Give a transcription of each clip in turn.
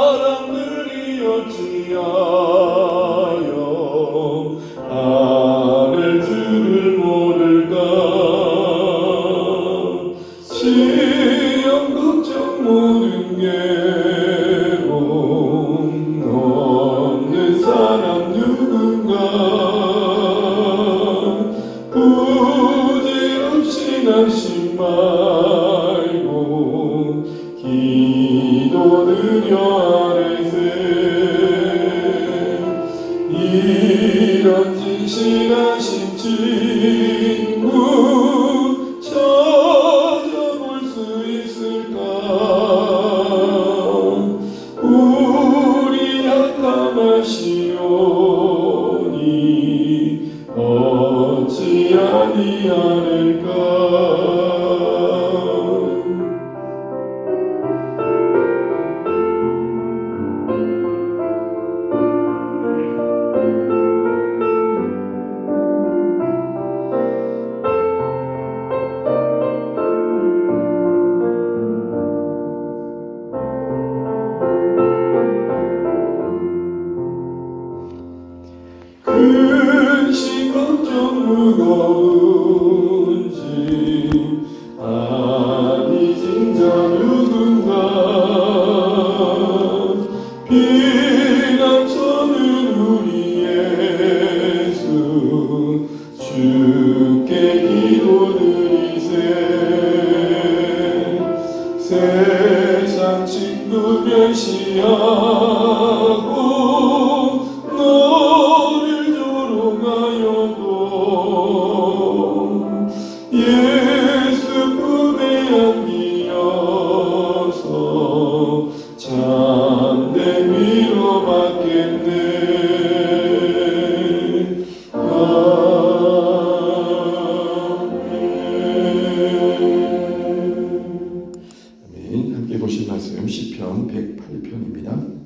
사람들이 어찌하여 아를 줄을 모를까. 시험 걱정 모든 괴로움 없는 사람 누군가. 부질없이 낙심 말고 기도 드려 아뢰세. 이런 진실하신 친구 찾아볼 수 있을까. 우리 약함하시오니 어찌 아니하는가. 근심 걱정 무거운지 아니진 자 누군가. 피난처는 우리 예수 주께 기도드리세. 세상 친구 멸시하고 예수 품에 안기어서 참된 위로받겠네. 아멘. 함께 보실 말씀 시편 108편입니다.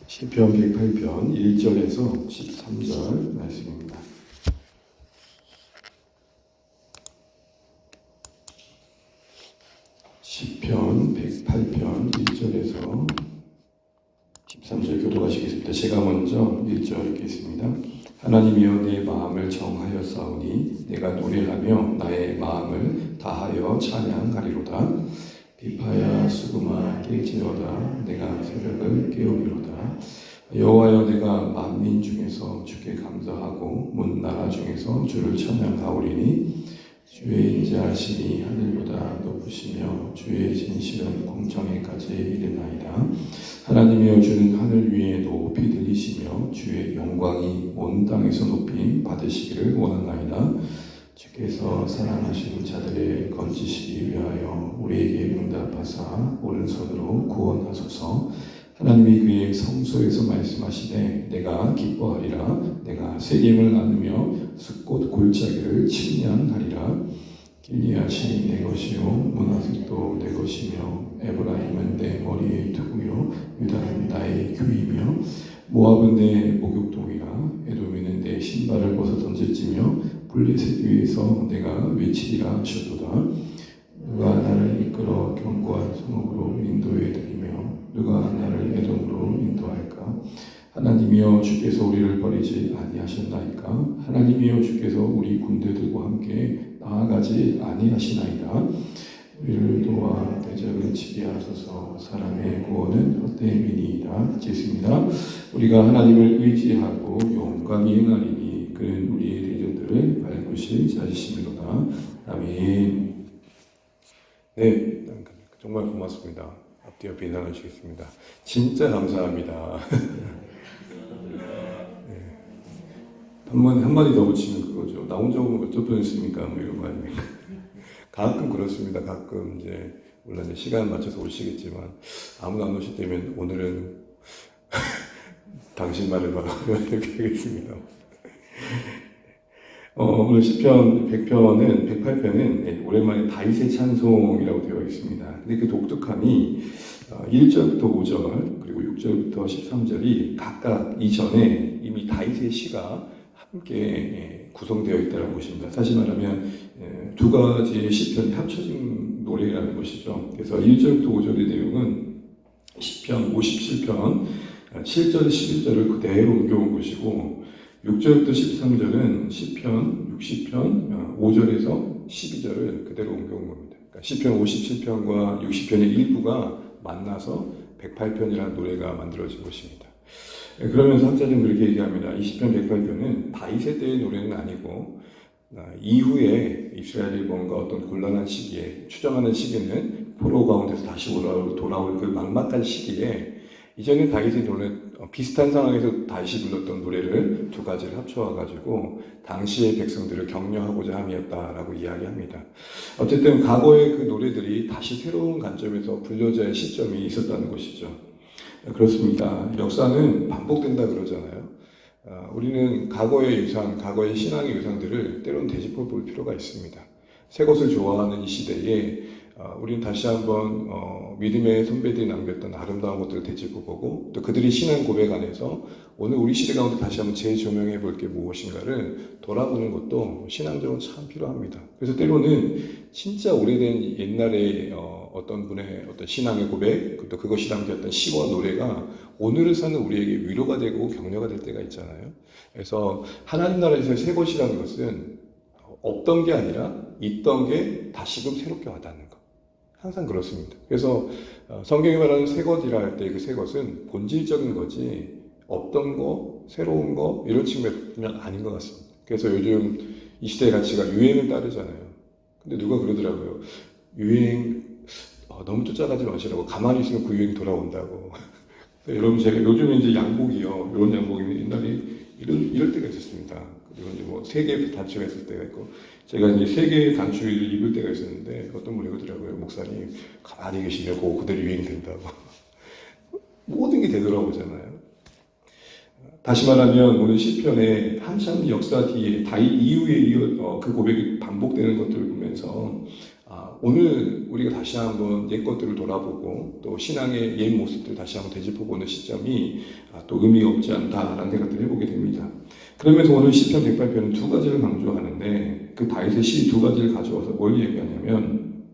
시편 108편 1절에서 13절 말씀입니다. 시편 108편 1절에서 13절 교독하시겠습니다. 제가 먼저 1절 읽겠습니다. 하나님이여 내 마음을 정하였사오니 내가 노래하며 나의 마음을 다하여 찬양하리로다. 비파야 수금아 깰지어다. 내가 새벽을 깨우리로다. 여호와여 내가 만민 중에서 주께 감사하고 문 나라 중에서 주를 찬양하오리니 주의 인자하심이 하늘보다 높으시며 주의 진실은 공정에까지 이르나이다. 하나님이여 주는 하늘 위에 높이 들리시며 주의 영광이 온 땅에서 높이 받으시기를 원하나이다. 주께서 사랑하시는 자들의 건지시기 위하여 우리에게 응답하사 오른손으로 구원하소서. 하나님이 그의 성소에서 말씀하시되 내가 기뻐하리라. 내가 세림을 나누며 숫꽃 골짜기를 침략하리라. 길리앗이 내 것이요 문하색도 내 것이며 에브라임은 내 머리의 두고요 유다는 나의 규이며 모압은 내 목욕통이라. 에돔에는 내 신발을 벗어 던질지며 블레셋 위에서 내가 외치리라 하셨도다. 누가 나를 이끌어 견고한 성읍으로 인도해 드리며 누가 나를 에돔으로 인도할까. 하나님이여 주께서 우리를 버리지 아니하셨나이까. 하나님이여 주께서 우리 군대들과 함께 나아가지 아니하시나이다. 우리를 도와 대적을 치게 하소서. 사람의 구원은 헛되음이니이다. 읽습니다. 우리가 하나님을 의지하고 용감히 행하리니 그는 우리의 대적들을 밟으실 자이심이로다. 아멘. 네, 정말 고맙습니다. 앞뒤 옆에 인사해 주시겠습니다. 진짜 감사합니다. 네. 한마디 더 붙이면 그거죠. 나 혼자 오면 어쩔 뻔했습니까? 뭐 이런 거 아닙니까? 가끔 그렇습니다. 가끔 이제 물론 이제 시간 맞춰서 오시겠지만 아무도 안 오시다면 오늘은 당신 말을 바라고 이렇게 하겠습니다. 오늘 시편 100편은 108편은 오랜만에 다윗의 찬송이라고 되어 있습니다. 근데 그 독특함이 1절부터 5절 그리고 6절부터 13절이 각각 이전에 이미 다윗의 시가 함께 구성되어 있다고 보십니다. 다시 말하면 두 가지의 시편이 합쳐진 노래라는 것이죠. 그래서 1절부터 5절의 내용은 시편 57편 7절 11절을 그대로 옮겨온 것이고 6절부터 13절은 시편 60편 5절에서 12절을 그대로 옮겨온 겁니다. 그러니까 시편 57편과 60편의 일부가 만나서 108편이라는 노래가 만들어진 것입니다. 그러면서 학자들은 그렇게 얘기합니다. 이 시편 108편은 다윗의 때의 노래는 아니고 이후에 이스라엘이 뭔가 어떤 곤란한 시기에 추정하는 시기는 포로 가운데서 다시 돌아올 그 막막한 시기에 이전에 다윗의 노래 비슷한 상황에서 다윗이 불렀던 노래를 두 가지를 합쳐와가지고 당시의 백성들을 격려하고자 함이었다라고 이야기합니다. 어쨌든 과거의 그 노래들이 다시 새로운 관점에서 불려져야 할 시점이 있었다는 것이죠. 그렇습니다. 역사는 반복된다 그러잖아요. 우리는 과거의 유산, 과거의 신앙의 유산들을 때론 되짚어 볼 필요가 있습니다. 새 것을 좋아하는 이 시대에 우리는 다시 한번 믿음의 선배들이 남겼던 아름다운 것들을 되짚어 보고 또 그들이 신앙 고백 안에서 오늘 우리 시대 가운데 다시 한번 재조명해 볼 게 무엇인가를 돌아보는 것도 신앙적으로 참 필요합니다. 그래서 때로는 진짜 오래된 옛날의 어떤 분의 어떤 신앙의 고백 또 그것이 담겼던 시와 노래가 오늘을 사는 우리에게 위로가 되고 격려가 될 때가 있잖아요. 그래서 하나님 나라에서 새 것이라는 것은 없던 게 아니라 있던 게 다시금 새롭게 와닿는 것. 항상 그렇습니다. 그래서 성경이 말하는 새 것이라 할 때 그 새 것은 본질적인 거지 없던 거, 새로운 거 이런 측면은 아닌 것 같습니다. 그래서 요즘 이 시대의 가치가 유행을 따르잖아요. 근데 누가 그러더라고요. 유행 너무 쫓아가지 마시라고. 가만히 있으면 그 유행 돌아온다고. 여러분 제가 요즘에 이제 양복이요. 이런 양복이 옛날에 이럴 때가 있었습니다. 그리고 이제 뭐 세 개의 단추가 있을 때가 있고 제가 이제 세 개의 단추를 입을 때가 있었는데 어떤 분이 그러더라고요. 목사님 가만히 계시면 그거 그대로 유행된다고. 모든 게 되돌아오잖아요. 다시 말하면 오늘 시편의 한참 역사 뒤에 다윗 이후에 그 고백이 반복되는 것들을 보면서 오늘 우리가 다시 한번 옛 것들을 돌아보고 또 신앙의 옛 모습들을 다시 한번 되짚어보는 시점이 또 의미가 없지 않다라는 생각들을 해보게 됩니다. 그러면서 오늘 시편 108편은 두 가지를 강조하는데 그 다윗의 시 두 가지를 가져와서 뭘 얘기하냐면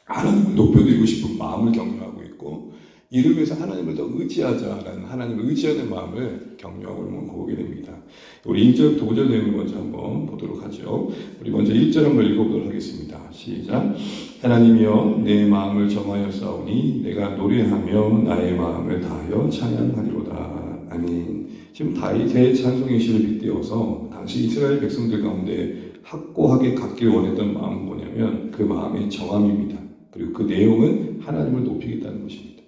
하나님을 높여드리고 싶은 마음을 격려하고 있고 이를 위해서 하나님을 더 의지하자라는 하나님을 의지하는 마음을 격려하고 보게 됩니다. 우리 1절, 5절 내용을 먼저 한번 보도록 하죠. 우리 먼저 1절 한번 읽어보도록 하겠습니다. 시작. 하나님이여 내 마음을 정하여 싸우니 내가 노래하며 나의 마음을 다하여 찬양하리로다. 아멘. 지금 다윗의 찬송의 시를 빗대어서 당시 이스라엘 백성들 가운데 확고하게 갖길 원했던 마음은 뭐냐면 그 마음의 정함입니다. 그리고 그 내용은 하나님을 높이겠다는 것입니다.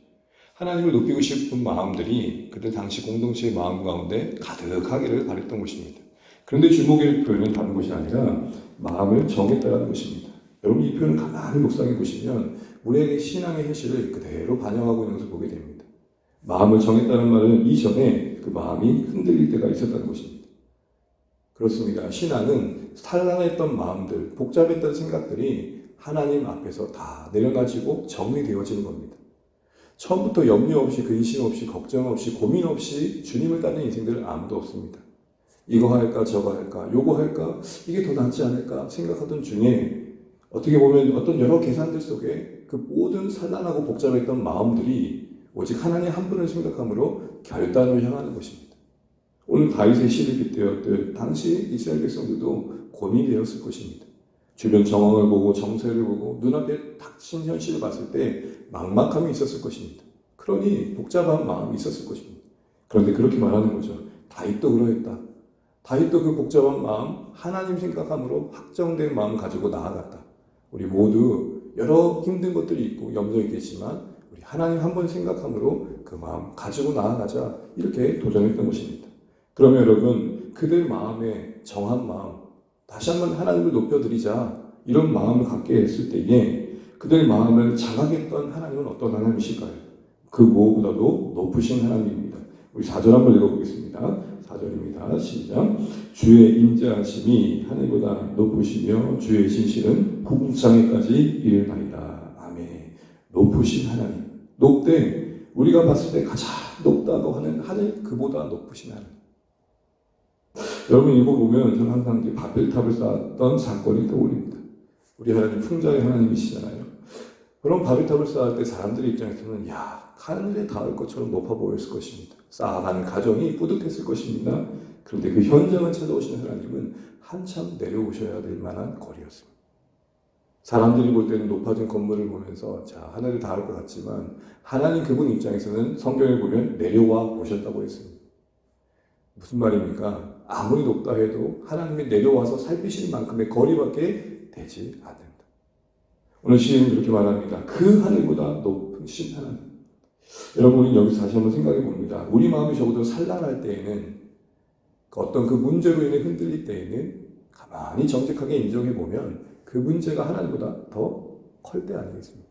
하나님을 높이고 싶은 마음들이 그때 당시 공동체의 마음 가운데 가득하기를 바랬던 것입니다. 그런데 주목의 표현은 다른 것이 아니라 마음을 정했다는 것입니다. 여러분 이 표현을 가만히 묵상해 보시면 우리에게 신앙의 현실을 그대로 반영하고 있는 것을 보게 됩니다. 마음을 정했다는 말은 이전에 그 마음이 흔들릴 때가 있었다는 것입니다. 그렇습니다. 신앙은 산란했던 마음들, 복잡했던 생각들이 하나님 앞에서 다 내려놔지고 정리되어지는 겁니다. 처음부터 염려 없이 근심 없이 걱정 없이 고민 없이 주님을 따르는 인생들은 아무도 없습니다. 이거 할까 저거 할까 요거 할까 이게 더 낫지 않을까 생각하던 중에 어떻게 보면 어떤 여러 계산들 속에 그 모든 산란하고 복잡했던 마음들이 오직 하나님 한 분을 생각함으로 결단을 향하는 것입니다. 오늘 다윗의 시를 빗대었듯 당시 이스라엘 백성들도 고민이 되었을 것입니다. 주변 정황을 보고 정세를 보고 눈앞에 닥친 현실을 봤을 때 막막함이 있었을 것입니다. 그러니 복잡한 마음이 있었을 것입니다. 그런데 그렇게 말하는 거죠. 다윗도 그러했다. 다윗도 그 복잡한 마음, 하나님 생각함으로 확정된 마음 가지고 나아갔다. 우리 모두 여러 힘든 것들이 있고 염려가 있겠지만 우리 하나님 한 번 생각함으로 그 마음 가지고 나아가자 이렇게 도전했던 것입니다. 그러면 여러분 그들 마음에 정한 마음 다시 한번 하나님을 높여드리자 이런 마음을 갖게 했을 때에 그들 마음을 장악했던 하나님은 어떤 하나님이실까요? 그 무엇보다도 높으신 하나님입니다. 우리 4절 한번 읽어보겠습니다. 4절입니다. 시작. 주의 인자하심이 하늘보다 높으시며 주의 진실은 궁창에까지 이르나이다. 아멘. 높으신 하나님. 높되 우리가 봤을 때 가장 높다고 하는 하늘 그보다 높으신 하나님. 여러분 이거 보면 저는 항상 이제 바벨탑을 쌓았던 사건이 떠올립니다. 우리 하나님 풍자의 하나님이시잖아요. 그럼 바벨탑을 쌓을 때 사람들의 입장에서는 야, 하늘에 닿을 것처럼 높아 보였을 것입니다. 쌓아가는 과정이 뿌듯했을 것입니다. 그런데 그 현장을 찾아오시는 하나님은 한참 내려오셔야 될 만한 거리였습니다. 사람들이 볼 때는 높아진 건물을 보면서 자, 하늘에 닿을 것 같지만 하나님 그분 입장에서는 성경에 보면 내려와 보셨다고 했습니다. 무슨 말입니까? 아무리 높다 해도 하나님이 내려와서 살피실 만큼의 거리밖에 되지 않는다. 오늘 시인은 이렇게 말합니다. 그 하늘보다 높으신 하나님. 여러분, 우리는 여기서 다시 한번 생각해 봅니다. 우리 마음이 적어도 산란할 때에는 어떤 그 문제로 인해 흔들릴 때에는 가만히 정직하게 인정해 보면 그 문제가 하나님보다 더 클 때 아니겠습니까?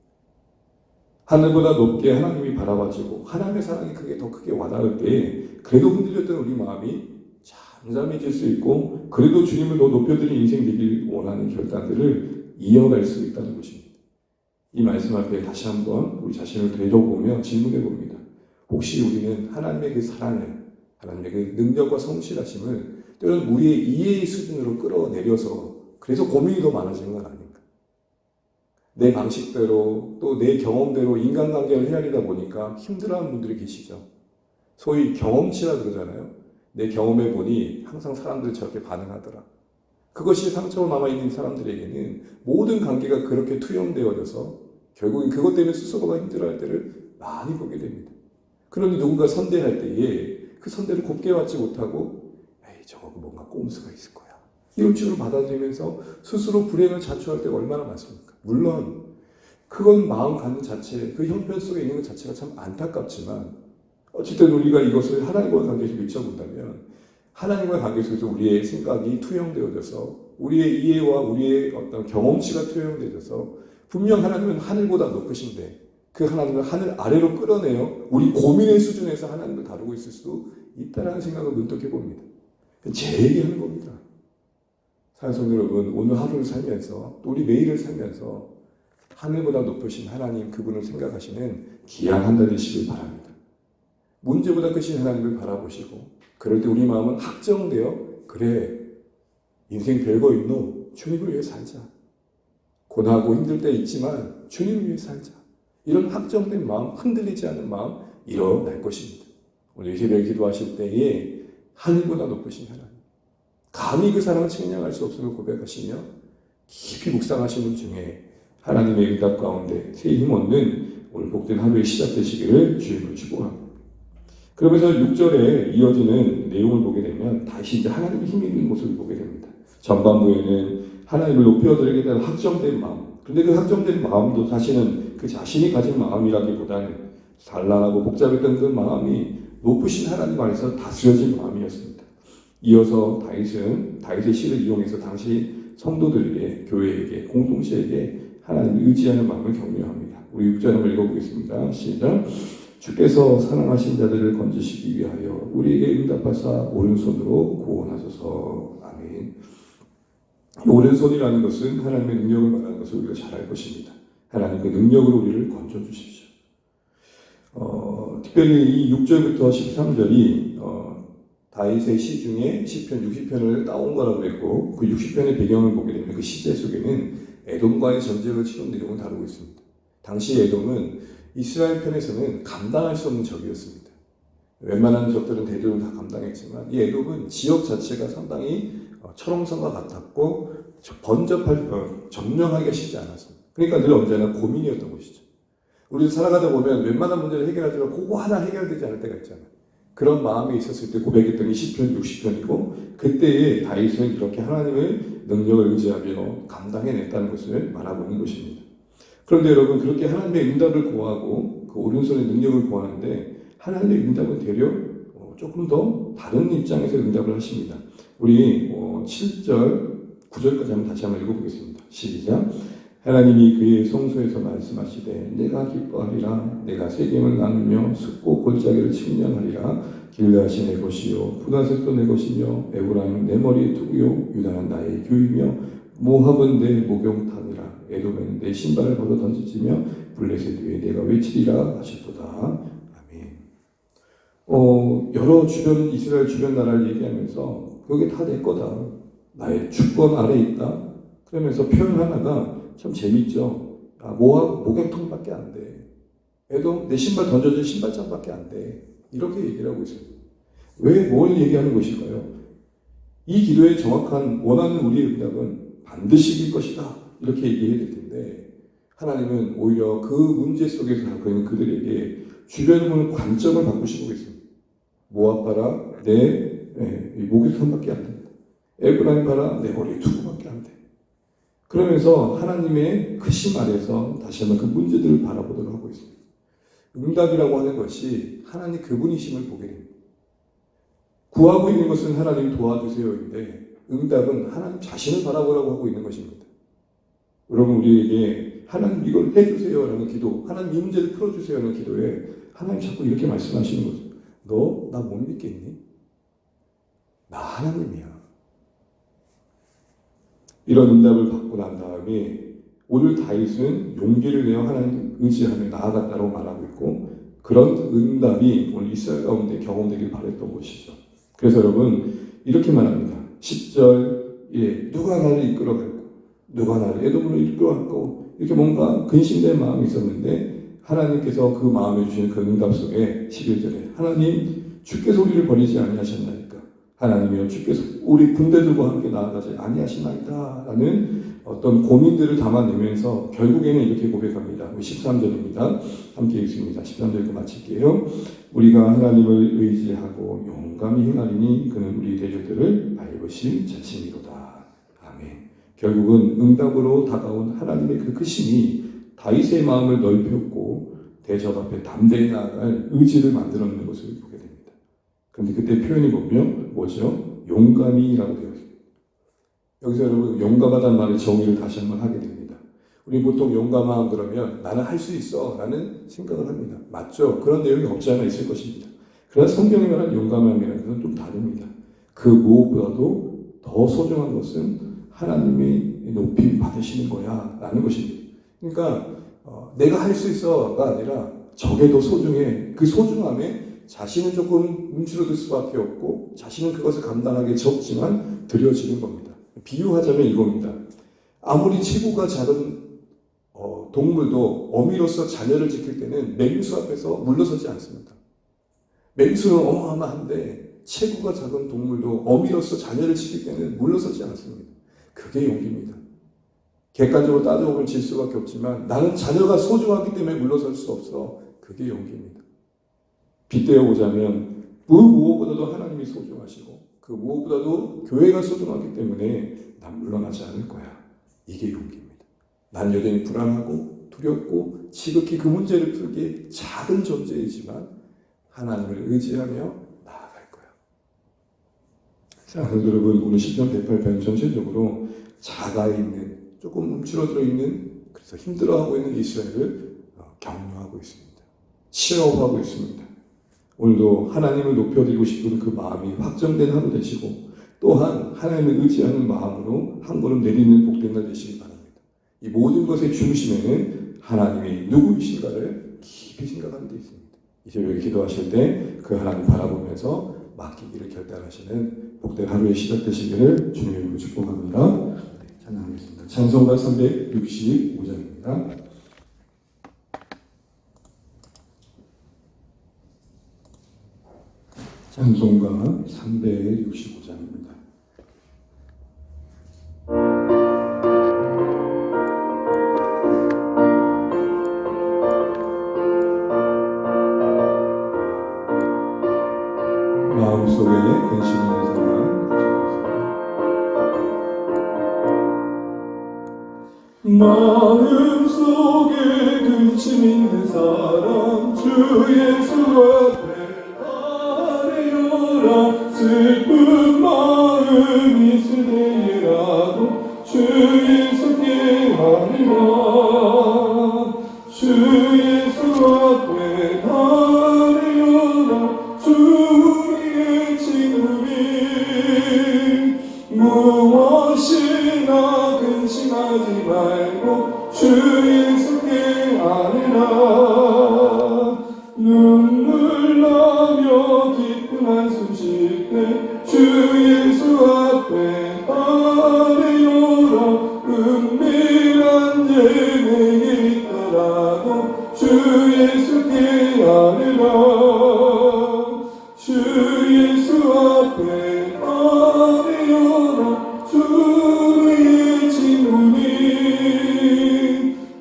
하늘보다 높게 하나님이 바라봐지고 하나님의 사랑이 더 크게 와닿을 때 그래도 흔들렸던 우리 마음이 잠잠해질 수 있고 그래도 주님을 더 높여드리는 인생 되길 원하는 결단들을 이어갈 수 있다는 것입니다. 이 말씀 앞에 다시 한번 우리 자신을 되돌아보며 질문해 봅니다. 혹시 우리는 하나님의 그 사랑을, 하나님의 그 능력과 성실하심을 때로는 우리의 이해의 수준으로 끌어내려서 그래서 고민이 더 많아지는 건 아닌가? 내 방식대로 또 내 경험대로 인간관계를 헤아리다 보니까 힘들어하는 분들이 계시죠. 소위 경험치라 그러잖아요. 내 경험해 보니 항상 사람들이 저렇게 반응하더라. 그것이 상처로 남아있는 사람들에게는 모든 관계가 그렇게 투영되어져서 결국엔 그것 때문에 스스로가 힘들어할 때를 많이 보게 됩니다. 그런데 누군가 선대할 때에 그 선대를 곱게 받지 못하고 에이 저거 뭔가 꼼수가 있을 거야. 이런 식으로 받아들이면서 스스로 불행을 자초할 때가 얼마나 많습니까? 물론 그건 마음 갖는 자체, 그 형편 속에 있는 것 자체가 참 안타깝지만 어쨌든 우리가 이것을 하나님과 관계에서 비춰본다면 하나님과 관계 속에서 우리의 생각이 투영되어져서 우리의 이해와 우리의 어떤 경험치가 투영되어져서 분명 하나님은 하늘보다 높으신데 그 하나님을 하늘 아래로 끌어내어 우리 고민의 수준에서 하나님을 다루고 있을 수도 있다는 생각을 문득 해봅니다. 제 얘기하는 겁니다. 사랑하는 여러분, 오늘 하루를 살면서 또 우리 매일을 살면서 하늘보다 높으신 하나님 그분을 생각하시는 귀한 한 달 되시길 바랍니다. 문제보다 크신 하나님을 바라보시고 그럴 때 우리 마음은 확정되어 그래 인생 별거 있노 주님을 위해 살자. 고난하고 힘들 때 있지만 주님을 위해 살자. 이런 확정된 마음, 흔들리지 않는 마음 일어날 것입니다. 오늘 새벽 기도하실 때에 하늘보다 높으신 하나님 감히 그 사랑을 측량할 수 없음을 고백하시며 깊이 묵상하시는 중에 하나님의 응답 가운데 새 힘 얻는 오늘 복된 하루의 시작되시기를 주님을 축복합니다. 그러면서 6절에 이어지는 내용을 보게 되면 다시 이제 하나님의 힘이 있는 모습을 보게 됩니다. 전반부에는 하나님을 높여드리겠다는 확정된 마음. 그런데 그 확정된 마음도 사실은 그 자신이 가진 마음이라기보다는 산란하고 복잡했던 그 마음이 높으신 하나님 안에서 다스려진 마음이었습니다. 이어서 다윗의 시를 이용해서 당시 성도들에게, 교회에게, 공동체에게 하나님을 의지하는 마음을 격려합니다. 우리 6절 한번 읽어보겠습니다. 시작. 주께서 사랑하신 자들을 건지시기 위하여 우리에게 응답하사 오른손으로 구원하소서. 아멘. 오른손이라는 것은 하나님의 능력을 말하는 것을 우리가 잘 알 것입니다. 하나님 그 능력으로 우리를 건져주십시오. 특별히 이 6절부터 13절이 다윗의 시 중에 시편 60편을 따온 거라고 했고 그 60편의 배경을 보게 되면 그 시제 속에는 에돔과의 전쟁을 치른 내용을 다루고 있습니다. 당시 에돔은 이스라엘 편에서는 감당할 수 없는 적이었습니다. 웬만한 적들은 대부분 다 감당했지만 이 에돔은 지역 자체가 상당히 철옹성과 같았고 점령하기가 쉽지 않았습니다. 그러니까 늘 언제나 고민이었던 것이죠. 우리도 살아가다 보면 웬만한 문제를 해결하지만 그거 하나 해결되지 않을 때가 있잖아요. 그런 마음이 있었을 때 고백했던 이 시편 60편이고 그때에 다윗은 이렇게 하나님의 능력을 의지하며 감당해냈다는 것을 말하고 있는 것입니다. 그런데 여러분 그렇게 하나님의 응답을 구하고 그 오른손의 능력을 구하는데 하나님의 응답은 되려 조금 더 다른 입장에서 응답을 하십니다. 우리 7절, 9절까지 한번 다시 한번 읽어보겠습니다. 시작. 하나님이 그의 성소에서 말씀하시되 내가 기뻐하리라 내가 세겜을 나누며 숲고 골짜기를 측량하리라 길르앗이 내 것이요 푸다셋도 내 것이며 에브라임은 내 머리의 투구요 유다는 나의 교이며 모압은 내 목욕탕이라 에돔에는 내 신발을 벗어 던지지며 블레셋 위에 내가 외치리라 하셨도다. 아멘. 여러 이스라엘 주변 나라를 얘기하면서 그게 다 내 거다. 나의 주권 아래 있다. 그러면서 표현 하나가 참 재밌죠. 목욕통밖에 안 돼. 애도 내 신발 던져준 신발장밖에 안 돼. 이렇게 얘기를 하고 있어요. 왜 뭘 얘기하는 것일까요? 이 기도의 정확한 원하는 우리의 응답은 반드시 이길 것이다. 이렇게 얘기해야 될 텐데 하나님은 오히려 그 문제 속에서 살고 있는 그들에게 주변을 보는 관점을 바꾸시고 있습니다. 모압 봐라, 내 목욕통밖에 안 된다. 에브라임 봐라, 내 머리에 두구밖에 안 돼. 그러면서 하나님의 크심 아래서 다시 한번 그 문제들을 바라보도록 하고 있습니다. 응답이라고 하는 것이 하나님 그분이심을 보게 됩니다. 구하고 있는 것은 하나님 도와주세요인데 응답은 하나님 자신을 바라보라고 하고 있는 것입니다. 여러분 우리에게 하나님 이걸 해주세요라는 기도, 하나님 이 문제를 풀어주세요라는 기도에 하나님 자꾸 이렇게 말씀하시는 거죠. 너 나 못 믿겠니? 나 하나님이야. 이런 응답을 받고 난 다음에 오늘 다윗은 용기를 내어 하나님 의지하며 나아갔다고 말하고 있고 그런 응답이 오늘 이스라엘 가운데 경험되길 바랬던 것이죠. 그래서 여러분 이렇게 말합니다. 10절 누가 나를 이끌어갈고 누가 나를 에돔으로 이끌어갈고 이렇게 뭔가 근심된 마음이 있었는데 하나님께서 그 마음에 주시는 그 응답 속에 11절에 하나님 주께서 우리를 버리지 아니하셨나이까 하나님이여 주께서 우리 군대들과 함께 나아가지 아니하시나이다 라는 어떤 고민들을 담아내면서 결국에는 이렇게 고백합니다. 13절입니다. 함께 읽습니다. 13절 읽고 마칠게요. 우리가 하나님을 의지하고 용감히 행하리니 그는 우리 대적들을 밟으실 자신이로다. 아멘. 결국은 응답으로 다가온 하나님의 그 크심이 다윗의 마음을 넓혔고 대적 앞에 담대히 나아갈 의지를 만들어내는 것을 보게 됩니다. 그런데 그때 표현이 보면 뭐죠? 용감히라고 되어 있습니다. 여기서 여러분 용감하다는 말의 정의를 다시 한번 하게 됩니다. 우리 보통 용감함 그러면 나는 할 수 있어 라는 생각을 합니다. 맞죠? 그런 내용이 없지 않아 있을 것입니다. 그러나 성경이 말하는 용감함이라는 것은 좀 다릅니다. 그 무엇보다도 더 소중한 것은 하나님이 높임 받으시는 거야 라는 것입니다. 그러니까 내가 할 수 있어가 아니라 저게 더 소중해. 그 소중함에 자신은 조금 움츠러들 수밖에 없고 자신은 그것을 감당하기 적지만 드려지는 겁니다. 비유하자면 이겁니다. 아무리 체구가 작은 동물도 어미로서 자녀를 지킬 때는 맹수 앞에서 물러서지 않습니다. 맹수는 어마어마한데 체구가 작은 동물도 어미로서 자녀를 지킬 때는 물러서지 않습니다. 그게 용기입니다. 객관적으로 따져보면 질 수밖에 없지만 나는 자녀가 소중하기 때문에 물러설 수 없어. 그게 용기입니다. 빗대어 보자면 그 무엇보다도 하나님이 소중하시고 그 무엇보다도 교회가 소중하기 때문에 난 물러나지 않을 거야. 이게 용기입니다. 난 여전히 불안하고 두렵고 지극히 그 문제를 풀기에 작은 존재이지만 하나님을 의지하며 나아갈 거야. 자, 여러분 오늘 시편 108편 전체적으로 작아 있는 조금 움츠러들어 있는 그래서 힘들어하고 있는 이스라엘을 격려하고 있습니다. 치료하고 있습니다. 오늘도 하나님을 높여드리고 싶은 그 마음이 확정된 하루 되시고 또한 하나님을 의지하는 마음으로 한 걸음 내딛는 복된 날 되시기 바랍니다. 이 모든 것의 중심에는 하나님이 누구이신가를 깊이 생각하는 데 있습니다. 이 새벽에 기도하실 때 그 하나님 바라보면서 맡기기를 결단하시는 복된 하루의 시작 되시기를 주님의 이름으로 축복합니다. 찬양하겠습니다. 찬송가 365장입니다. 찬송가 365장입니다. 마음속에 근심 있는 사람 마음속에 근심 있는 사람 주 예수 앞에 아뢰어라 슬픈 마음 있으리라도 주 예수께 아뢰라 주 예수 앞에 아뢰어라 주 우리의 친구님 무엇이나 근심하지 말고 주 예수께 아뢰라 눈물 나며 기쁜 한숨 쉴 때 주 예수 앞에 아뢰어라. 은밀한 죄 내게 있더라도 주 예수께 아뢰라. 주 예수 앞에 아뢰어라. 주의 친구니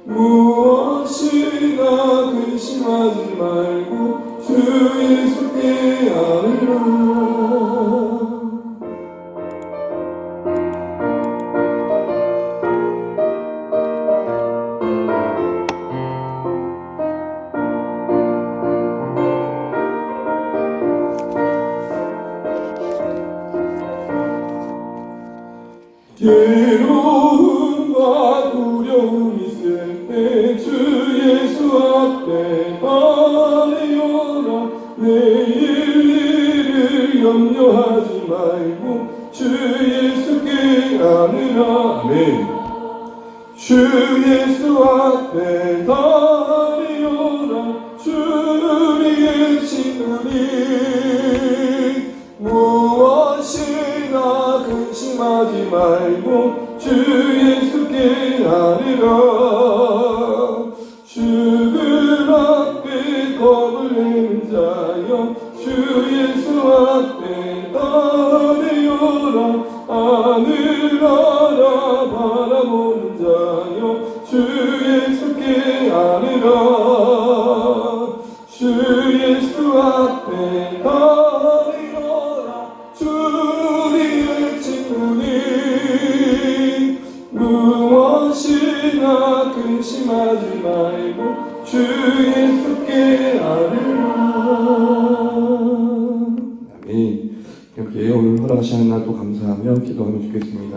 무엇이나 근심하지 말고 주 예수께 아뢰라. 괴로움과 두려움이 있을 때 주 예수 앞에 아뢰어라. 내일 일을 염려하지 말고 주 예수께 아뢰라. 아멘. 주 예수 앞에 아뢰어라. 주의 친구니 무엇이나 근심하지 말고 주 예수께 아뢰라. 죽음 앞에 겁을 내는 자여 주 예수 앞에 아뢰어라. 하늘 나라 바라보는 자여 주 예수께 아뢰라. 주 예수 앞에 아뢰어라. 주의 친구니 무엇이나 근심하지 말고 주 예수께 아뢰라. 아멘. 이렇게 오늘 허락하신 날도 감사하며 기도하면 좋겠습니다.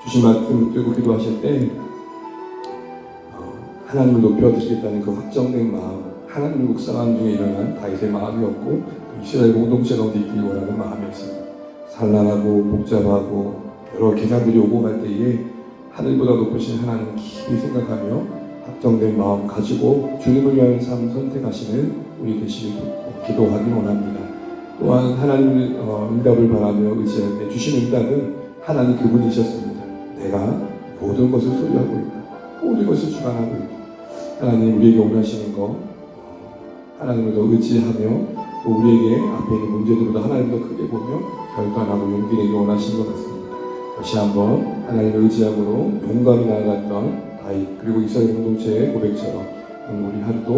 주신 말씀 들고 기도하실 때 하나님을 높여드리겠다는 그 확정된 마음, 하나님을 묵상하는 중에 일어난 다윗의 마음이었고 이스라엘 공동체 가운데 있길 원하는 마음이었습니다. 산란하고 복잡하고 여러 계산들이 오고 갈 때에 하늘보다 높으신 하나님 깊이 생각하며 확정된 마음 가지고 주님을 위한 삶을 선택하시는 우리 되시길 기도하기 원합니다. 또한 하나님의 응답을 바라며 의지할 때 주신 응답은 하나님 그분이셨습니다. 내가 모든 것을 소유하고 있다. 모든 것을 주관하고 있다. 하나님 우리에게 원하시는 것 하나님을 더 의지하며 또 우리에게 앞에 있는 문제들보다 하나님을 더 크게 보며 결단하고 용기 내기 원하시는 것 같습니다. 다시 한번 하나님을 의지함으로 용감히 나아갔던 다윗 그리고 이스라엘 공동체의 고백처럼 우리 하루도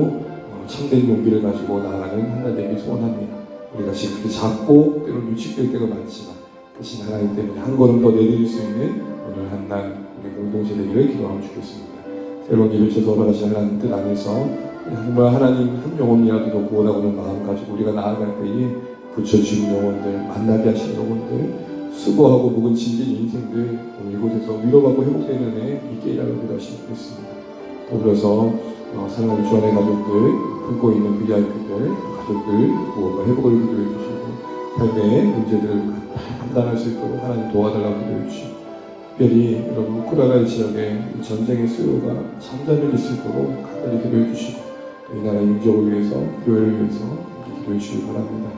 참된 용기를 가지고 나아가는 한 날 되길 소원합니다. 우리가 지금 그렇게 작고 때로는 유축될 때가 많지만 대신 하나님 때문에 한 걸음 더 내디딜 수 있는 오늘 한 날 우리 공동체 되기를 기도하면 좋겠습니다. 새로운 일을 주셔서 허락하신 하나님 뜻 안에서 정말 하나님 한 영혼이라도 더 구원하고는 마음 가지고 우리가 나아갈 때에 붙여주신 영혼들, 만나게 하신 영혼들, 수고하고 묵은 진진 인생들 오늘 이곳에서 위로받고 회복되는 은혜 있게 일하는 기도하시면 좋겠습니다. 더불어서 사랑하는 주 안의 가족들, 품고 있는 VIP들, 가족들 구원과 회복을 기도해 주시고 삶의 문제들을 판단할 수 있도록 하나님 도와달라고 기도해 주시고 특별히 여러분 우크라이나 지역에 전쟁의 수요가 잠잠히 있을 도록 간절히 기도해 주시고 이 나라 민족을 위해서 교회를 위해서 기도해 주시기 바랍니다.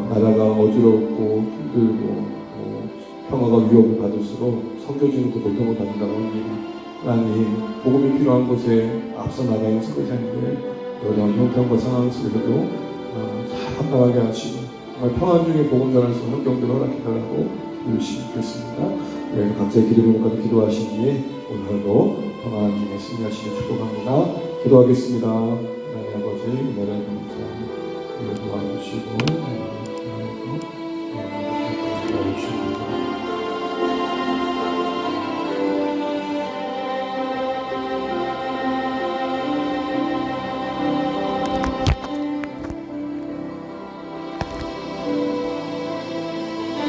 나라가 어지럽고 힘들고 평화가 위협을 받을수록 선교지는 더 고통을 받는다고 합니다. 하나님 복음이 필요한 곳에 앞서 나가는 선교사님들 여러 형편과 상황 속에서도 잘 감당하게 하시고 정말 평안 중에 복음 전할 수 있는 환경들을 허락해달라고 기도하시면 좋겠습니다. 그래서 각자의 기도를 가지고 기도하시기에 오늘도 평안 중에 승리하시길 축복합니다. 기도하겠습니다. 하나님 아버지 은혜를 감사합니다. 우리를 도와주시고 도와주시고